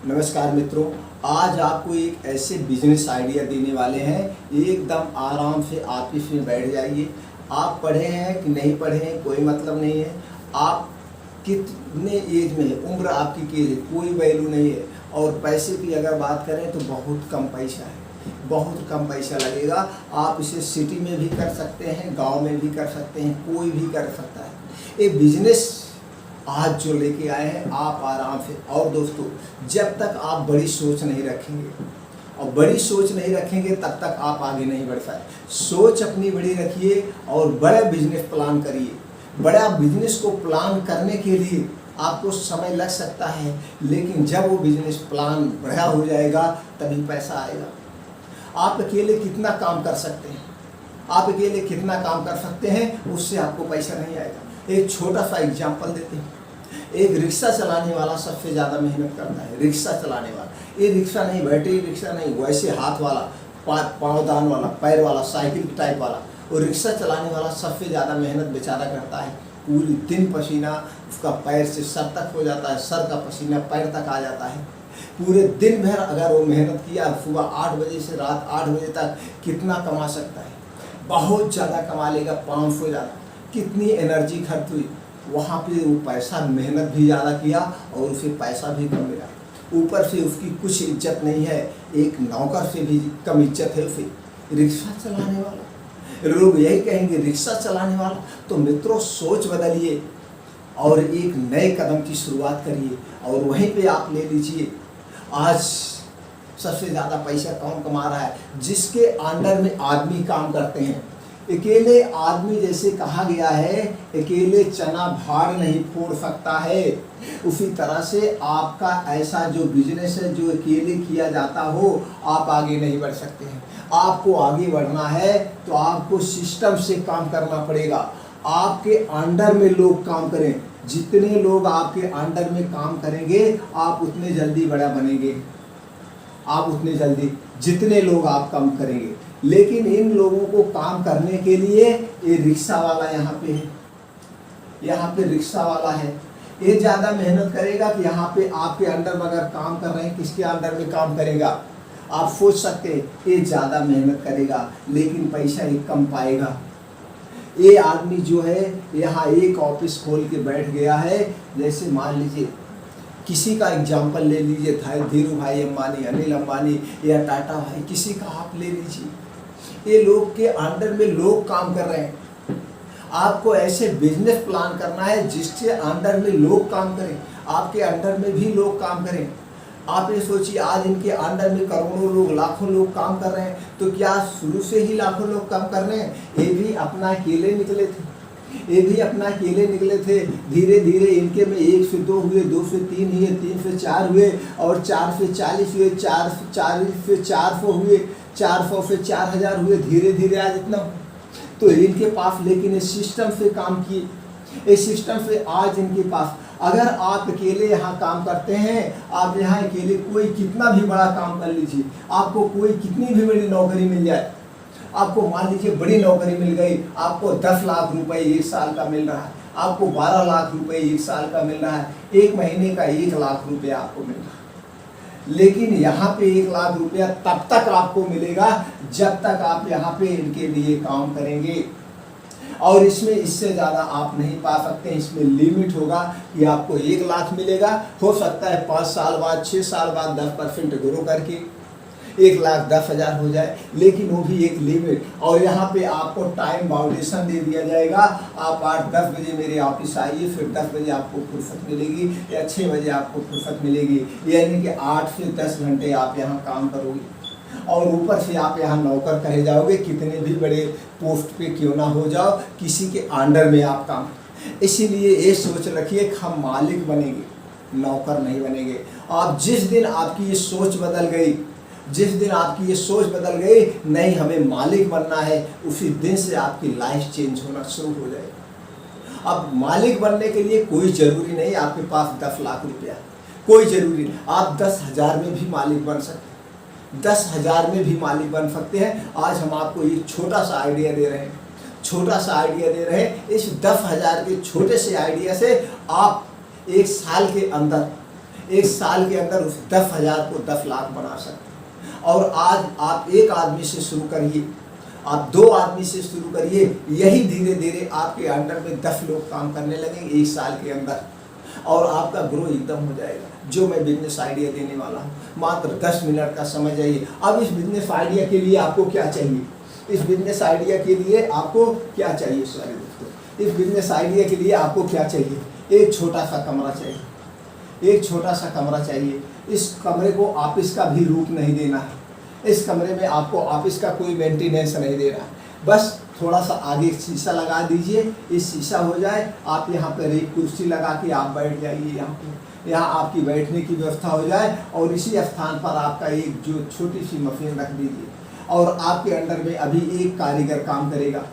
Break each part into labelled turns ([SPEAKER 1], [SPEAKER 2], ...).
[SPEAKER 1] नमस्कार मित्रों, आज आपको एक ऐसे बिजनेस आइडिया देने वाले हैं। एकदम आराम से आप इसमें बैठ जाइए। आप पढ़े हैं कि नहीं पढ़े हैं कोई मतलब नहीं है। आप कितने एज में है, उम्र आपकी क्या है, कोई वैल्यू नहीं है। और पैसे की अगर बात करें तो बहुत कम पैसा है, बहुत कम पैसा लगेगा। आप इसे सिटी में भी कर सकते हैं, गांव में भी कर सकते हैं, कोई भी कर सकता है। ये बिजनेस आज जो लेके आए हैं आप आराम से। और दोस्तों, जब तक आप बड़ी सोच नहीं रखेंगे और बड़ी सोच नहीं रखेंगे तब तक आप आगे नहीं बढ़ पाए। सोच अपनी बड़ी रखिए और बड़ा बिजनेस प्लान करिए। बड़ा बिजनेस को प्लान करने के लिए आपको समय लग सकता है, लेकिन जब वो बिजनेस प्लान बड़ा हो जाएगा तभी पैसा आएगा। आप अकेले कितना काम कर सकते हैं, आप अकेले कितना काम कर सकते हैं, उससे आपको पैसा नहीं आएगा। एक छोटा सा एग्जाम्पल देते हैं। एक रिक्शा चलाने वाला सबसे ज़्यादा मेहनत करता है। रिक्शा चलाने वाला, ये रिक्शा नहीं, बैटरी रिक्शा नहीं, वैसे हाथ वाला, पाँवदान वाला, पैर वाला, साइकिल टाइप वाला, वो रिक्शा चलाने वाला सबसे ज़्यादा मेहनत बेचारा करता है। पूरी दिन पसीना उसका पैर से सर तक हो जाता है, सर का पसीना पैर तक आ जाता है। पूरे दिन भर अगर वो मेहनत किया, सुबह 8 बजे से रात 8 बजे तक कितना कमा सकता है? बहुत ज़्यादा कमा लेगा, 500 ज़्यादा। कितनी एनर्जी खर्च हुई वहाँ पे, वो पैसा मेहनत भी ज़्यादा किया और उसे पैसा भी कम मिला। ऊपर से उसकी कुछ इज्जत नहीं है, एक नौकर से भी कम इज्जत है उसे। रिक्शा चलाने वाला, लोग यही कहेंगे रिक्शा चलाने वाला। तो मित्रों, सोच बदलिए और एक नए कदम की शुरुआत करिए और वहीं पे आप ले लीजिए। आज सबसे ज़्यादा पैसा कौन कमा रहा है? जिसके अंडर में आदमी काम करते हैं। अकेले आदमी, जैसे कहा गया है, अकेले चना भार नहीं फोड़ सकता है। उसी तरह से आपका ऐसा जो बिजनेस है जो अकेले किया जाता हो, आप आगे नहीं बढ़ सकते हैं। आपको आगे बढ़ना है तो आपको सिस्टम से काम करना पड़ेगा। आपके अंडर में लोग काम करें। जितने लोग आपके अंडर में काम करेंगे आप उतने जल्दी बड़ा बनेंगे, आप उतने जल्दी जितने लोग आप काम करेंगे। लेकिन इन लोगों को काम करने के लिए ये रिक्शा वाला यहाँ पे है, यहाँ पे रिक्शा वाला है। ये ज़्यादा मेहनत करेगा कि यहाँ पे आपके अंडर में अगर काम कर रहे हैं, किसके अंडर में काम करेगा? आप सोच सकते हैं, ये ज़्यादा मेहनत करेगा लेकिन पैसा ही कम पाएगा। ये आदमी जो है यहाँ एक ऑफिस खोल के बैठ गया है। जैसे मान लीजिए किसी का एग्जाम्पल ले लीजिए, धीरू भाई अंबानी, अनिल अंबानी या टाटा भाई, किसी का आप ले लीजिए। ये लोग के अंडर में लोग काम कर रहे हैं। आपको ऐसे बिजनेस प्लान करना है जिसके अंडर में लोग काम करें, आपके अंडर में भी लोग काम करें। आप ये सोचिए, आज इनके अंडर में करोड़ों लोग, लाखों लोग काम कर रहे हैं, तो क्या शुरू से ही लाखों लोग काम कर रहे हैं? ये भी अपना अकेले निकले थे, ये भी अपना अकेले निकले थे। धीरे धीरे इनके में 1 से 2 हुए, 2 से 3 हुए, 3 से 4 हुए और 4 से 40 हुए, 4 से 400 हुए, 400 से 4000 हुए। धीरे धीरे आज इतना तो इनके पास, लेकिन इस सिस्टम से काम किए, इस सिस्टम से आज इनके पास। अगर आप अकेले यहाँ काम करते हैं, आप यहाँ अकेले कोई कितना भी बड़ा काम कर लीजिए, आपको कोई कितनी भी बड़ी नौकरी मिल जाए, आपको मान लीजिए बड़ी नौकरी मिल गई, आपको 10 लाख रुपए 1 साल का मिल रहा है, आपको 12 लाख रुपए 1 साल का मिल रहा है, 1 महीने का 1 लाख रुपया आपको मिल रहा है। लेकिन यहाँ पे 1 लाख रुपया तब तक आपको मिलेगा जब तक आप यहाँ पे इनके लिए काम करेंगे। और इसमें इससे ज़्यादा आप नहीं पा सकते। इसमें लिमिट होगा कि आपको 1 लाख मिलेगा। हो सकता है 5 साल बाद, 6 साल बाद 10% ग्रो करके 1,10,000 हो जाए, लेकिन वो भी एक लिमिट। और यहाँ पे आपको टाइम बाउंडेशन दे दिया जाएगा। आप 8-10 बजे मेरे ऑफिस आइए, फिर 10 बजे आपको फुर्सत मिलेगी या 6 बजे आपको फुर्सत मिलेगी। यानी कि 8 से 10 घंटे आप यहाँ काम करोगे और ऊपर से आप यहाँ नौकर कहे जाओगे। कितने भी बड़े पोस्ट पे क्यों ना हो जाओ, किसी के अंडर में आप काम। इसीलिए ये सोच रखिए कि हम मालिक बनेंगे, नौकर नहीं बनेंगे। आप जिस दिन आपकी ये सोच बदल गई, जिस दिन आपकी ये सोच बदल गई, नहीं हमें मालिक बनना है, उसी दिन से आपकी लाइफ चेंज होना शुरू हो जाएगी। अब मालिक बनने के लिए कोई ज़रूरी नहीं आपके पास 10 लाख रुपया, कोई ज़रूरी नहीं। आप 10,000 में भी मालिक बन सकते हैं, 10,000 में भी मालिक बन सकते हैं। आज हम आपको ये छोटा सा आइडिया दे रहे हैं, छोटा सा आइडिया दे रहे हैं। इस 10,000 के छोटे से आइडिया से आप 1 साल के अंदर एक साल के अंदर उस 10,000 को 10 लाख बना सकते हैं। और आज आप एक आदमी से शुरू करिए, आप 2 आदमी से शुरू करिए, यही धीरे धीरे आपके अंडर में 10 लोग काम करने लगेंगे एक साल के अंदर, और आपका ग्रो एकदम हो जाएगा। जो मैं बिजनेस आइडिया देने वाला हूँ, मात्र 10 मिनट का समय चाहिए। अब इस बिजनेस आइडिया के लिए आपको क्या चाहिए? इस बिजनेस आइडिया के लिए आपको क्या चाहिए? सॉरी दोस्तों, इस बिजनेस आइडिया के लिए आपको क्या चाहिए? एक छोटा सा कमरा चाहिए, एक छोटा सा कमरा चाहिए। इस कमरे को ऑफिस का भी रूप नहीं देना है, इस कमरे में आपको ऑफिस का कोई मेंटेनेंस नहीं देना है। बस थोड़ा सा आगे शीशा लगा दीजिए, इस शीशा हो जाए, आप यहाँ पर एक कुर्सी लगा के आप बैठ जाइए। यहाँ आपकी बैठने की व्यवस्था हो जाए, और इसी स्थान पर आपका एक जो छोटी सी मशीन रख दीजिए, और आपके अंडर में अभी एक कारीगर काम करेगा,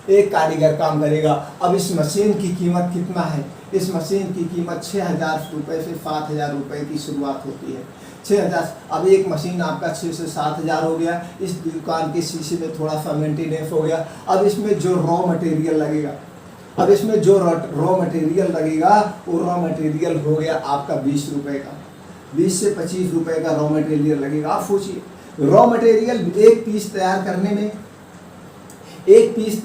[SPEAKER 1] एक कारीगर काम करेगा। अब इस मशीन की कीमत कितना है? इस मशीन की कीमत 6,000 रुपये से 7,000 रुपये की शुरुआत होती है। 6,000। अब एक मशीन आपका 6 से 7,000 हो गया। इस दुकान के शीशे में थोड़ा सा मेंटेनेंस हो गया। अब इसमें जो रॉ मटेरियल लगेगा, अब इसमें जो रॉ मटेरियल लगेगा, वो रॉ मटेरियल हो गया आपका 20 रुपये का, 20 से 25 रुपये का रॉ मटेरियल लगेगा। आप सोचिए, रॉ मटेरियल एक पीस तैयार करने में, एक पीस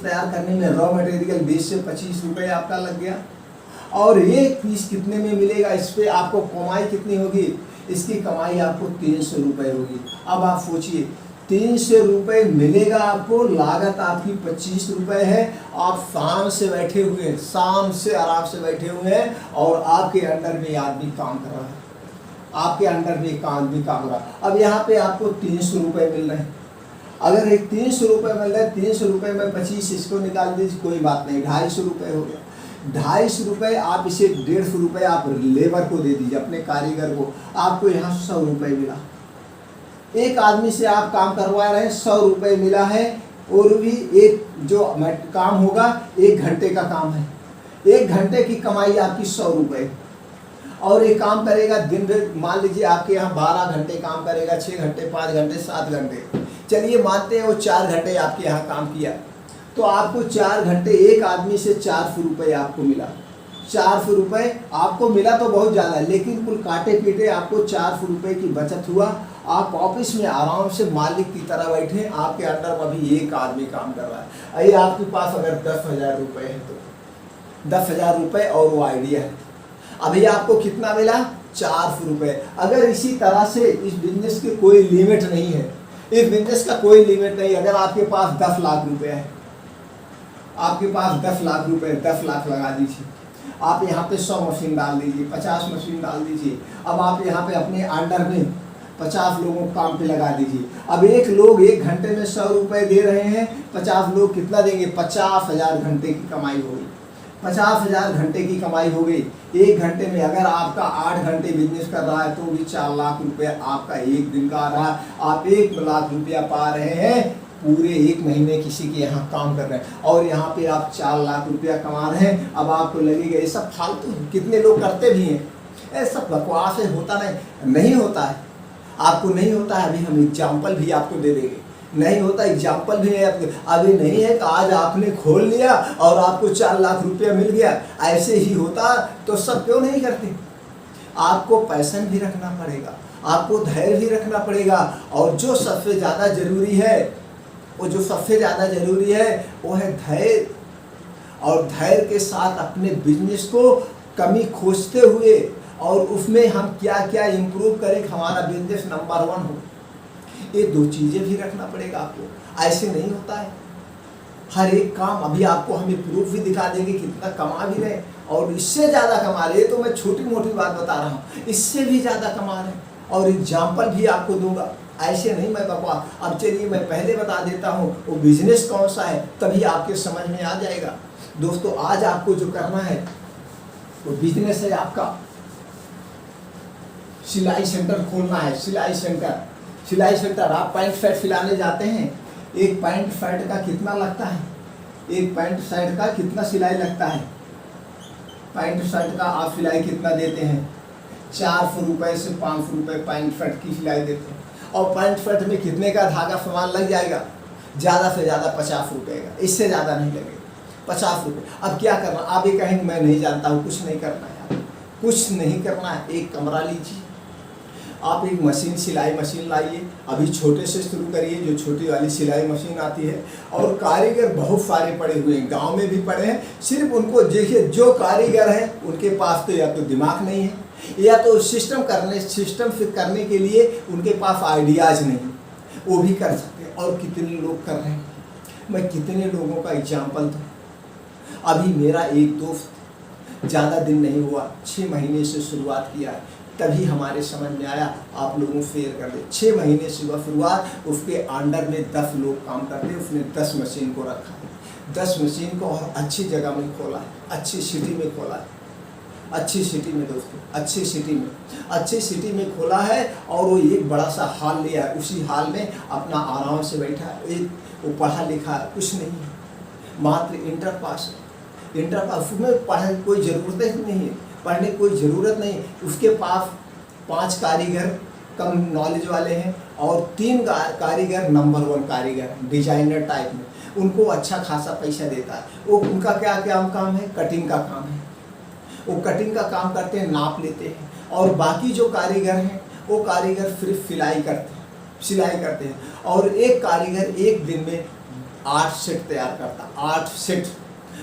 [SPEAKER 1] तैयार करने में रॉ मटेरियल 20 से 25 रुपये आपका लग गया। और एक पीस कितने में मिलेगा? इस पे आपको कमाई कितनी होगी? इसकी कमाई आपको 300 रुपये होगी। अब आप सोचिए, 300 रुपये मिलेगा आपको, लागत आपकी 25 रुपये है। आप शाम से बैठे हुए हैं, शाम से आराम से बैठे हुए हैं, और आपके अंडर में आदमी काम कर रहा है, आपके अंडर में एक आदमी काम कर रहा है। अब यहाँ पे आपको 300 रुपये मिल रहे हैं। अगर एक 300 रुपये मिल रहे हैं, 300 रुपये में 25 इसको निकाल दीजिए, कोई बात नहीं, 250 रुपये हो गया। 250 रुपये आप इसे 150 रुपये आप लेबर को दे दीजिए, अपने कारीगर को। आपको यहाँ 100 रुपये मिला। एक आदमी से आप काम करवा रहे हैं, 100 रुपये मिला है। और भी एक जो काम होगा 1 घंटे का काम है, 1 घंटे की कमाई आपकी 100 रुपये। और एक काम करेगा दिन भर, मान लीजिए आपके यहाँ 12 घंटे काम करेगा, 6 घंटे, 5 घंटे, 7 घंटे, चलिए मानते हैं वो 4 घंटे आपके यहाँ काम किया, तो आपको 4 घंटे एक आदमी से 400 रुपये आपको मिला। 400 रुपये आपको मिला तो बहुत ज़्यादा, लेकिन कुल काटे पीटे आपको 400 रुपये की बचत हुआ। आप ऑफिस में आराम से मालिक की तरह बैठे, आपके अंडर में अभी एक आदमी काम कर रहा है। अरे आपके पास अगर 10,000 रुपये है तो 10,000 रुपये और वो आइडिया है, अभी आपको कितना मिला? 400 रुपये। अगर इसी तरह से इस बिजनेस के कोई लिमिट नहीं है, इस बिजनेस का कोई लिमिट नहीं। अगर आपके पास 10 लाख रुपए है, आपके पास 10 लाख रुपए, 10 लाख लगा दीजिए। आप यहाँ पे 100 मशीन डाल दीजिए, 50 मशीन डाल दीजिए। अब आप यहाँ पे अपने अंडर में 50 लोगों को काम पे लगा दीजिए। अब एक लोग 1 घंटे में 100 रुपये दे रहे हैं, 50 लोग कितना देंगे? 50,000 घंटे की कमाई होगी। 50,000 घंटे की कमाई हो गई। 1 घंटे में अगर आपका 8 घंटे बिजनेस कर रहा है तो भी 4 लाख रुपया आपका एक दिन का आ रहा है। आप 1 लाख रुपया पा रहे हैं, पूरे 1 महीने किसी के यहाँ काम कर रहे हैं, और यहाँ पे आप 4 लाख रुपया कमा रहे हैं। अब आपको लगेगा ये सब फालतू, कितने लोग करते भी हैं, ऐसा बकवास है, होता नहीं होता है, आपको नहीं होता है। अभी हम एग्जाम्पल भी आपको दे देंगे, नहीं होता एग्जाम्पल भी है आपके। अभी नहीं है तो आज आपने खोल लिया और आपको 4 लाख रुपया मिल गया। ऐसे ही होता तो सब क्यों नहीं करते? आपको पैशन भी रखना पड़ेगा, आपको धैर्य भी रखना पड़ेगा, और जो सबसे ज़्यादा जरूरी है, वो जो सबसे ज़्यादा जरूरी है वो है धैर्य। और धैर्य के साथ अपने बिजनेस को कमी खोजते हुए, और उसमें हम क्या क्या इम्प्रूव करें, हमारा बिजनेस नंबर 1 हो। ये 2 चीज़ें भी रखना पड़ेगा आपको। ऐसे नहीं होता है हर एक काम। अभी आपको हमें प्रूफ भी दिखा देंगे कितना कमा भी रहे, और इससे ज़्यादा कमा रहे। तो मैं छोटी मोटी बात बता रहा हूँ, इससे भी ज़्यादा कमा रहे, और एग्जाम्पल भी आपको दूंगा। ऐसे नहीं मैं बकवास। अब चलिए मैं पहले बता देता हूँ वो बिजनेस कौन सा है, तभी आपके समझ में आ जाएगा। दोस्तों आज आपको जो करना है वो बिजनेस है आपका सिलाई सेंटर खोलना है। सिलाई सेंटर आप पैंट शर्ट सिलाने जाते हैं, एक पैंट शर्ट का कितना लगता है? एक पैंट शर्ट का कितना सिलाई लगता है? पैंट शर्ट का आप सिलाई कितना देते हैं? 400 रुपये से 500 रुपये पैंट शर्ट की सिलाई देते हैं। और पैंट शर्ट में कितने का धागा सामान लग जाएगा? ज़्यादा से ज़्यादा 50 रुपये का, इससे ज़्यादा नहीं लगेगा। 50 रुपये। अब क्या करना, आप ये कहेंगे मैं नहीं जानता हूँ, कुछ नहीं करना है, कुछ नहीं करना है। एक कमरा लीजिए, आप एक मशीन, सिलाई मशीन लाइए, अभी छोटे से शुरू करिए, जो छोटी वाली सिलाई मशीन आती है। और कारीगर बहुत सारे पड़े हुए हैं, गांव में भी पड़े हैं, सिर्फ उनको देखिए, जो कारीगर हैं उनके पास तो या तो दिमाग नहीं है, या तो सिस्टम फिट करने के लिए उनके पास आइडियाज़ नहीं, वो भी कर सकते हैं। और कितने लोग कर रहे हैं, मैं कितने लोगों का एग्जाम्पल दूँ। अभी मेरा एक दोस्त, ज़्यादा दिन नहीं हुआ, 6 महीने से शुरुआत किया है, तभी हमारे समझ में आया आप लोगों को शेयर कर दे। 6 महीने से शुरुआत, उसके अंडर में 10 लोग काम करते, उसने 10 मशीन को रखा है, 10 मशीन को, और अच्छी जगह में खोला है, अच्छी सिटी में खोला है, अच्छी सिटी में दोस्तों, अच्छी सिटी में खोला है। और वो एक बड़ा सा हॉल लिया है, उसी हॉल में अपना आराम से बैठा है। एक वो पढ़ा लिखा है, कुछ नहीं है, मात्र इंटर पास में पढ़ने की कोई ज़रूरत ही नहीं है, पढ़ने की कोई ज़रूरत नहीं। उसके पास 5 कारीगर कम नॉलेज वाले हैं, और 3 कारीगर नंबर 1 कारीगर, डिजाइनर टाइप में, उनको अच्छा खासा पैसा देता है। वो उनका क्या काम है, कटिंग का काम है, वो कटिंग का काम करते हैं, नाप लेते हैं। और बाकी जो कारीगर हैं वो कारीगर सिर्फ सिलाई करते हैं। और एक कारीगर एक दिन में 8 सेट तैयार करता, 8 सेट।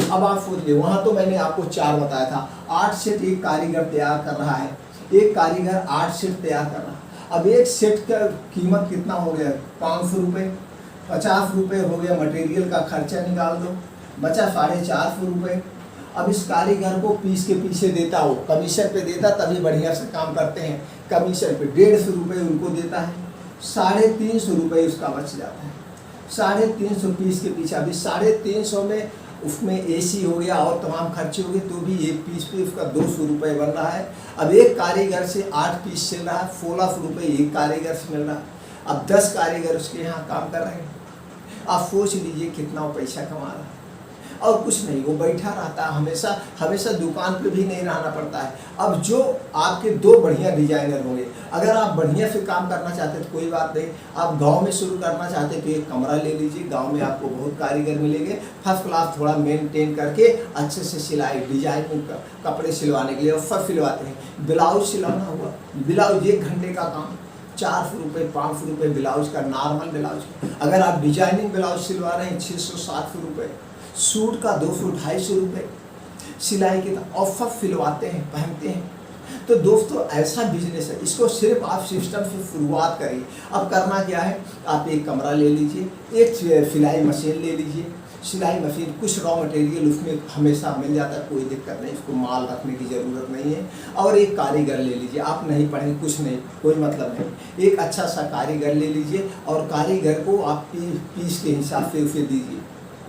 [SPEAKER 1] अब आप सोचिए, वहाँ तो मैंने आपको 4 बताया था, 8 सेट एक कारीगर तैयार कर रहा है, एक कारीगर 8 सेट तैयार कर रहा है। अब एक सेट का कीमत कितना हो गया, 500 रुपये, 50 रुपये हो गया, मटेरियल का खर्चा निकाल दो, बचा 450 रुपये। अब इस कारीगर को पीस के पीछे देता, हो कमीशन पे देता, तभी बढ़िया से काम करते हैं, कमीशन पे 150 रुपये उनको देता है, 350 रुपये उसका बच जाता है, 350 पीस के पीछे। अभी 350 में उसमें एसी हो गया और तमाम खर्चे हो गए, तो भी एक पीस पे उसका 200 रुपये बन रहा है। अब एक कारीगर से 8 पीस चल रहा है, 1600 रुपये एक कारीगर से मिल रहा है। अब 10 कारीगर उसके यहाँ काम कर रहे हैं, आप सोच लीजिए कितना वो पैसा कमा रहा है। और कुछ नहीं, वो बैठा रहता है, हमेशा दुकान पे भी नहीं रहना पड़ता है। अब जो आपके 2 बढ़िया डिजाइनर होंगे, अगर आप बढ़िया से काम करना चाहते हैं तो कोई बात नहीं, आप गांव में शुरू करना चाहते हैं तो एक कमरा ले लीजिए, गांव में आपको बहुत कारीगर मिलेंगे, फर्स्ट क्लास, थोड़ा मेंटेन करके अच्छे से सिलाई डिजाइन कपड़े सिलवाने के लिए, और सब सिलवाते हैं। ब्लाउज सिलाना हुआ, ब्लाउज 1 घंटे का काम, 400 रुपये 500 रुपये ब्लाउज का, नॉर्मल ब्लाउज। अगर आप डिजाइनिंग ब्लाउज सिलवा रहे हैं 600-700 रुपये, सूट का 200-250 रुपये सिलाई के, और सब सिलवाते हैं, पहनते हैं। तो दोस्तों ऐसा बिजनेस है, इसको सिर्फ आप सिस्टम से शुरुआत करिए। अब करना क्या है, आप एक कमरा ले लीजिए, एक सिलाई मशीन ले लीजिए, सिलाई मशीन, कुछ रॉ मटेरियल उसमें हमेशा मिल जाता है, कोई दिक्कत नहीं, उसको माल रखने की ज़रूरत नहीं है। और एक कारीगर ले लीजिए, आप नहीं पढ़ेंगे कुछ नहीं, कोई मतलब नहीं, एक अच्छा सा कारीगर ले लीजिए, और कारीगर को आप पीस के हिसाब से उसे दीजिए,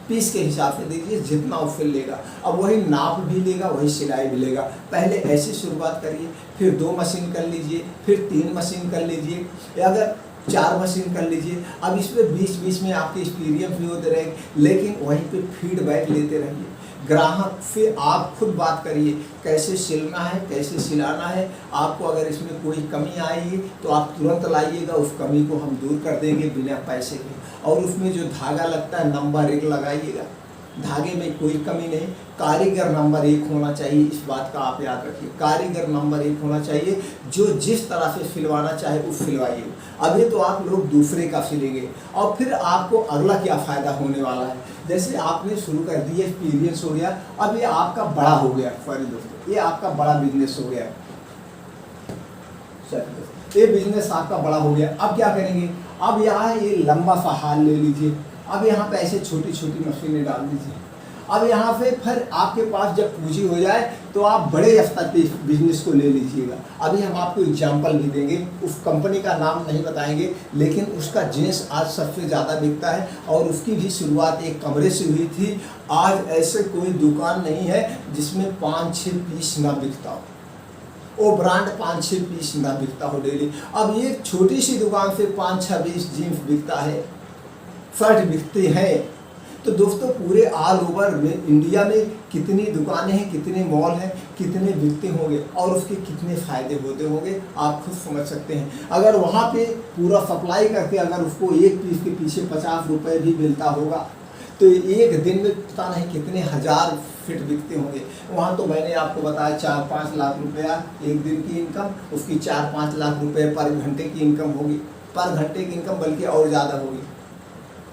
[SPEAKER 1] पीस के हिसाब से दीजिए, जितना वो फिल लेगा। अब वही नाप भी लेगा, वही सिलाई भी लेगा। पहले ऐसी शुरुआत करिए, फिर 2 मशीन कर लीजिए, फिर 3 मशीन कर लीजिए, या अगर 4 मशीन कर लीजिए। अब इसमें बीच में आपके एक्सपीरियंस भी होते रहेंगे, लेकिन वहीं पे फीडबैक लेते रहिए। ग्राहक से आप खुद बात करिए, कैसे सिलना है, कैसे सिलाना है। आपको अगर इसमें कोई कमी आई तो आप तुरंत लाइएगा, उस कमी को हम दूर कर देंगे बिना पैसे के। और उसमें जो धागा लगता है नंबर 1 लगाइएगा, धागे में कोई कमी नहीं। कारीगर नंबर 1 होना चाहिए, इस बात का आप याद रखिए, कारीगर नंबर 1 होना चाहिए, जो जिस तरह से सिलवाना चाहे उस सिलवाइए। अभी तो आप लोग दूसरे का सिलेंगे, और फिर आपको अगला क्या फ़ायदा होने वाला है। जैसे आपने शुरू कर दिया, एक्सपीरियंस हो गया, अब ये आपका बड़ा हो गया, सॉरी दोस्तों, ये आपका बड़ा बिजनेस हो गया, ये बिजनेस आपका बड़ा हो गया। अब क्या करेंगे, अब यहाँ ये लंबा सा हाल ले लीजिए, अब यहाँ पे ऐसे छोटी छोटी मशीनें डाल दीजिए। अब यहाँ पे फिर आपके पास जब पूंजी हो जाए तो आप बड़े स्तर पे बिजनेस को ले लीजिएगा। अभी हम आपको एग्जांपल भी देंगे, उस कंपनी का नाम नहीं बताएंगे, लेकिन उसका जींस आज सबसे ज़्यादा बिकता है, और उसकी भी शुरुआत एक कमरे से हुई थी। आज ऐसे कोई दुकान नहीं है जिसमें 5-6 पीस ना बिकता हो, वो ब्रांड 5-6 पीस ना बिकता हो डेली। अब ये छोटी सी दुकान से 5-6 पीस जीन्स बिकता है, शर्ट बिकते हैं। तो दोस्तों पूरे ऑल ओवर में इंडिया में कितनी दुकानें हैं, कितने मॉल हैं, कितने बिकते होंगे, और उसके कितने फ़ायदे होते होंगे आप खुद समझ सकते हैं। अगर वहाँ पे पूरा सप्लाई करके अगर उसको एक पीस के पीछे 50 रुपये भी मिलता होगा तो एक दिन में पता नहीं कितने हज़ार फिट बिकते होंगे। वहाँ तो मैंने आपको बताया 4-5 लाख रुपया एक दिन की इनकम, उसकी 4-5 लाख रुपए पर घंटे की इनकम होगी, पर घंटे की इनकम बल्कि और ज़्यादा होगी।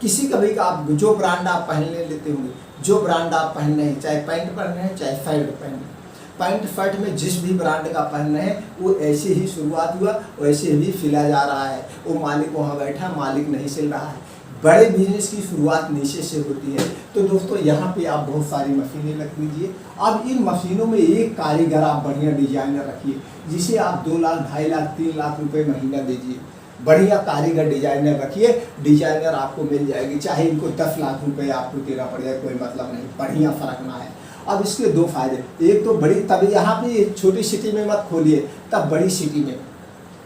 [SPEAKER 1] किसी कभी का आप जो ब्रांड आप पहनने लेते होंगे, जो ब्रांड आप पहन रहे हैं, चाहे पैंट पहन रहे हैं चाहे शर्ट पहन रहे हैं, पैंट शर्ट में जिस भी ब्रांड का पहन रहे हैं वो ऐसे ही शुरुआत हुआ, वैसे ही सिला जा रहा है। वो मालिक वहाँ बैठा, मालिक नहीं सिल रहा है। बड़े बिजनेस की शुरुआत नीचे से होती है। तो दोस्तों यहाँ पे आप बहुत सारी मशीनें रख लीजिए। अब इन मशीनों में एक कारीगर आप बढ़िया डिजाइनर रखिए, जिसे आप 2 लाख, 2.5 लाख, 3 लाख रुपए महीना दीजिए। बढ़िया कारीगर डिजाइनर रखिए, डिजाइनर आपको मिल जाएगी, चाहे इनको 10 लाख रुपए आपको देना पड़ जाए, कोई मतलब नहीं, बढ़िया फर्क ना है। अब इसके 2 फायदे, एक तो बड़ी, तभी यहाँ पे छोटी सिटी में मत खोलिए, तब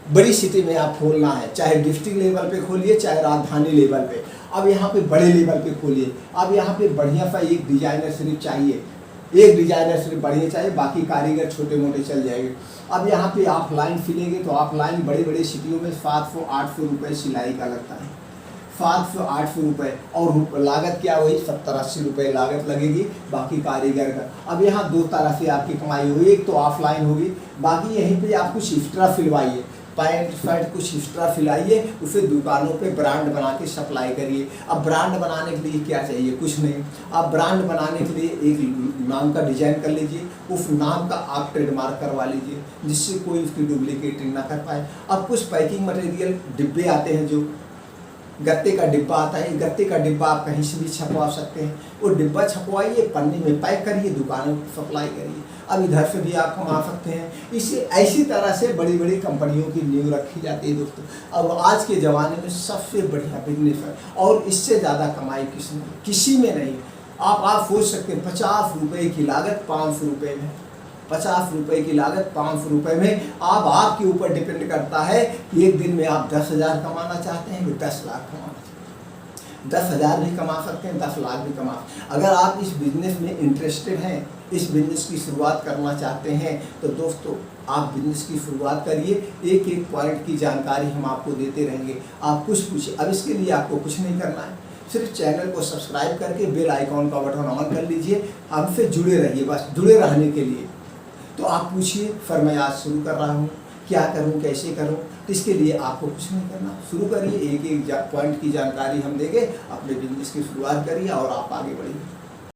[SPEAKER 1] बड़ी सिटी में आप खोलना है, चाहे डिस्ट्रिक्ट लेवल पे खोलिए चाहे राजधानी लेवल पे। अब यहाँ पे बड़े लेवल पे खोलिए। अब यहाँ पे बढ़िया सा एक डिजाइनर सिर्फ चाहिए, एक डिजाइनर सिर्फ बढ़िया चाहिए, बाकी कारीगर छोटे मोटे चल जाएंगे। अब यहाँ पे ऑफलाइन सिलेंगे तो ऑफलाइन बड़े बड़े सिटियों में 700-800 रुपये सिलाई का लगता है, 700-800 रुपये, और लागत क्या वही 70-80 रुपये लागत लगेगी, बाकी कारीगर का। अब यहाँ 2 तरह से आपकी कमाई होगी, एक तो ऑफलाइन होगी, बाकी यहीं पे आप कुछ एक्स्ट्रा सिलवाइए, पैंट शर्ट कुछ एक्स्ट्रा सिलाइए, उसे दुकानों पे ब्रांड बना के सप्लाई करिए। अब ब्रांड बनाने के लिए क्या चाहिए, कुछ नहीं। आप ब्रांड बनाने के लिए एक नाम का डिजाइन कर लीजिए, उस नाम का आप ट्रेडमार्क करवा लीजिए, जिससे कोई उसकी डुप्लीकेटिंग ना कर पाए। अब कुछ पैकिंग मटेरियल डिब्बे आते हैं, जो गत्ते का डिब्बा आता है, गत्ते का डिब्बा आप कहीं से भी छपवा सकते हैं। वो डिब्बा छपवाइए, पन्नी में पैक करिए, दुकानों को सप्लाई करिए। अब इधर से भी आप कमा सकते हैं। इसी ऐसी तरह से बड़ी बड़ी कंपनियों की नींव रखी जाती है दोस्तों। अब आज के ज़माने में सबसे बढ़िया बिजनेस है, और इससे ज़्यादा कमाई किसी में नहीं। आप सोच सकते हैं 50 रुपये की लागत 500 रुपये में, 50 रुपये की लागत 500 रुपये में। आपके ऊपर डिपेंड करता है कि एक दिन में आप 10,000 कमाना चाहते हैं कि 10 लाख कमाना चाहते हैं। 10,000 भी कमा सकते हैं, 10 लाख भी कमा। अगर आप इस बिज़नेस में इंटरेस्टेड हैं, इस बिज़नेस की शुरुआत करना चाहते हैं, तो दोस्तों आप बिज़नेस की शुरुआत करिए। एक एक पॉइंट की जानकारी हम आपको देते रहेंगे, आप कुछ पूछिए। अब इसके लिए आपको कुछ नहीं करना है, सिर्फ चैनल को सब्सक्राइब करके बेल आइकॉन का बटन ऑन कर लीजिए। हमसे जुड़े रहिए, बस जुड़े रहने के लिए। तो आप पूछिए, फिर मैं आज शुरू कर रहा हूँ, क्या करूँ, कैसे करूँ। तो इसके लिए आपको कुछ नहीं करना, शुरू करिए। एक एक पॉइंट की जानकारी हम देंगे, अपने बिजनेस की शुरुआत करिए और आप आगे बढ़िए।